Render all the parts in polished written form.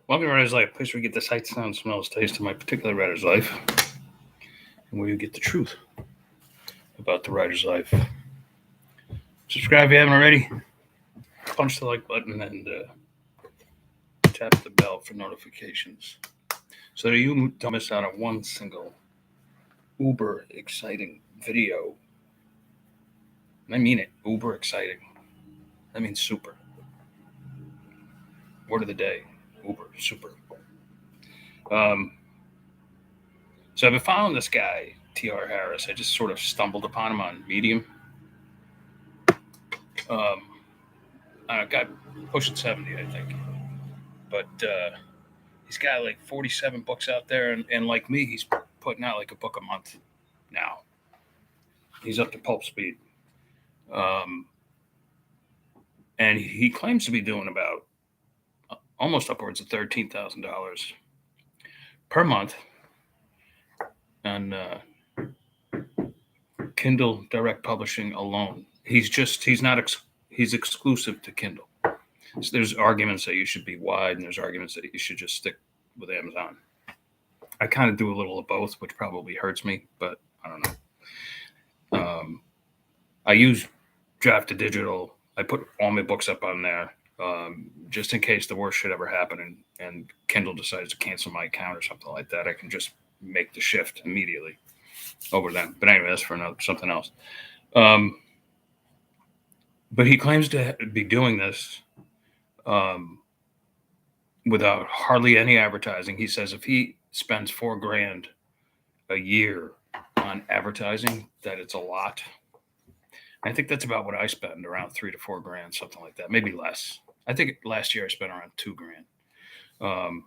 Welcome to Writer's Life, a place where you get the sight, sound, smells, taste of my particular writer's life, and where you get the truth about the writer's life. Subscribe if you haven't already. Punch the like button and tap the bell for notifications so that you don't miss out on one single uber exciting video. And I mean it, uber exciting. That means super. Word of the day, uber, super. Um, so I've been following this guy, T.R. Harris. I just sort of stumbled upon him on Medium. Got pushing 70, I think. But he's got like 47 books out there, and like me, he's putting out like a book a month now. He's up to pulp speed. And he claims to be doing about almost upwards of $13,000 per month on Kindle direct publishing alone. He's exclusive to Kindle. So there's arguments that you should be wide, and there's arguments that you should just stick with Amazon. I kind of do a little of both, which probably hurts me, but I don't know. I use Draft to Digital. I put all my books up on there just in case the worst should ever happen and Kindle decides to cancel my account or something like that. I can just make the shift immediately over them. But anyway, that's for something else. But he claims to be doing this without hardly any advertising. He says if he spends $4,000 a year on advertising, that it's a lot. I think that's about what I spend, around $3,000 to $4,000, something like that, maybe less. I think last year I spent around $2,000.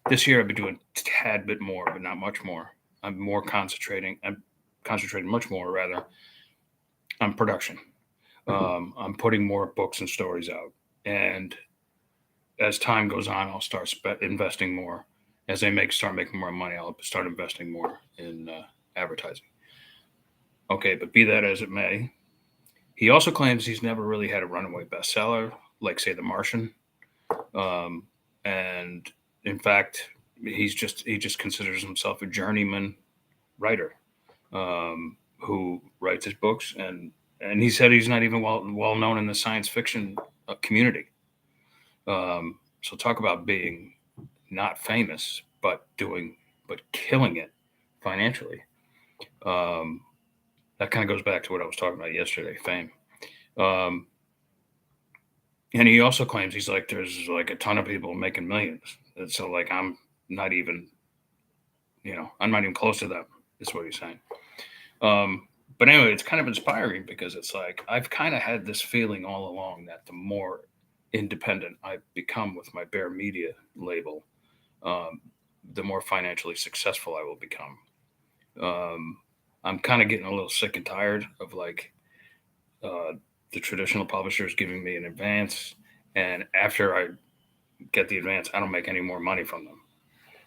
This year I've been doing a tad bit more, but not much more. I'm concentrating much more rather on production. I'm putting more books and stories out, and as time goes on, I'll start investing more. As I start making more money, I'll start investing more in advertising. Okay, but be that as it may, he also claims he's never really had a runaway bestseller, like say The Martian, and in fact, he just considers himself a journeyman writer who writes his books, and he said he's not even well known in the science fiction community. So talk about being not famous, but killing it financially. That kind of goes back to what I was talking about yesterday, fame. And he also claims he's like, there's like a ton of people making millions. And so like, I'm not even close to them, is what he's saying. But anyway, it's kind of inspiring because it's like, I've kind of had this feeling all along that the more independent I become with my Bear Media label, the more financially successful I will become. I'm kind of getting a little sick and tired of like the traditional publishers giving me an advance, and after I get the advance, I don't make any more money from them.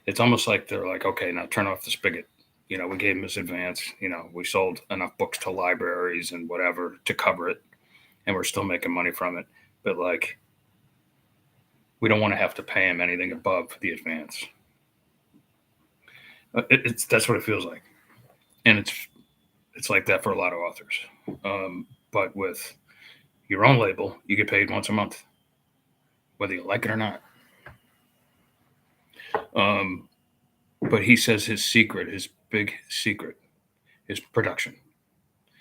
It's almost like they're like, okay, now turn off the spigot. We gave them this advance. We sold enough books to libraries and whatever to cover it, and we're still making money from it. But like, we don't want to have to pay them anything above the advance. That's what it feels like, and it's like that for a lot of authors. But with your own label, you get paid once a month, whether you like it or not. But he says his big secret, is production.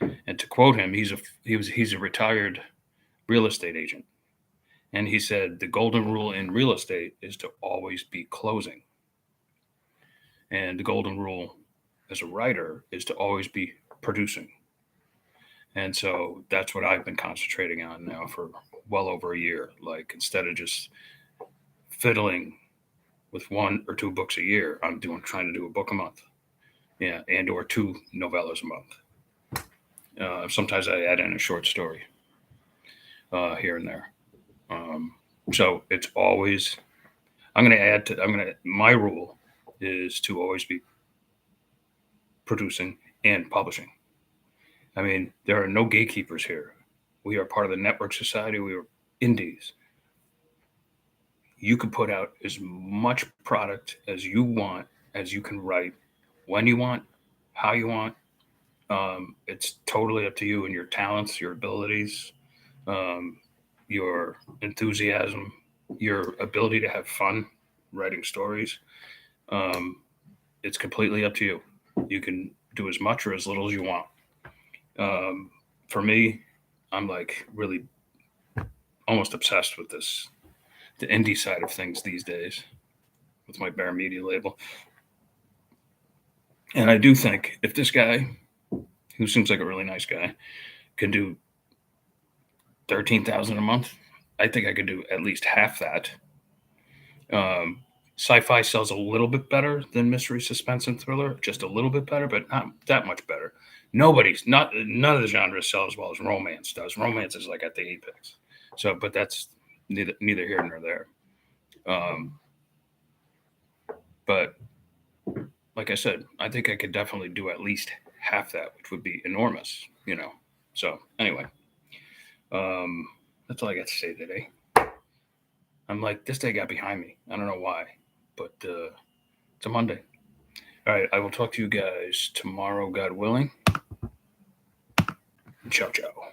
And to quote him, he's a retired real estate agent, and he said the golden rule in real estate is to always be closing, and the golden rule as a writer is to always be producing. And so that's what I've been concentrating on now for well over a year. Like, instead of just fiddling with 1 or 2 books a year, I'm trying to do a book a month, and or 2 novellas a month. Sometimes I add in a short story here and there. So it's always, my rule is to always be producing and publishing. I mean, there are no gatekeepers here. We are part of the network society. We are indies. you can put out as much product as you want, as you can write, when you want, how you want. It's totally up to you and your talents, your abilities, um, your enthusiasm, your ability to have fun writing stories. Um, it's completely up to you. You can do as much or as little as you want. Um, for me, I'm like really almost obsessed with the indie side of things these days with my Bear Media label. And I do think if this guy, who seems like a really nice guy, can do 13,000 a month, I think I could do at least half that. Sci-fi sells a little bit better than mystery, suspense, and thriller, just a little bit better, but not that much better. None of the genres sell as well as romance does. Romance is like at the apex. So, but that's neither here nor there. Um, but like I said, I think I could definitely do at least half that, which would be enormous, you know. So anyway, um, that's all I got to say today. I'm like, this day got behind me. I don't know why, but it's a Monday. All right, I will talk to you guys tomorrow, God willing. Ciao, ciao.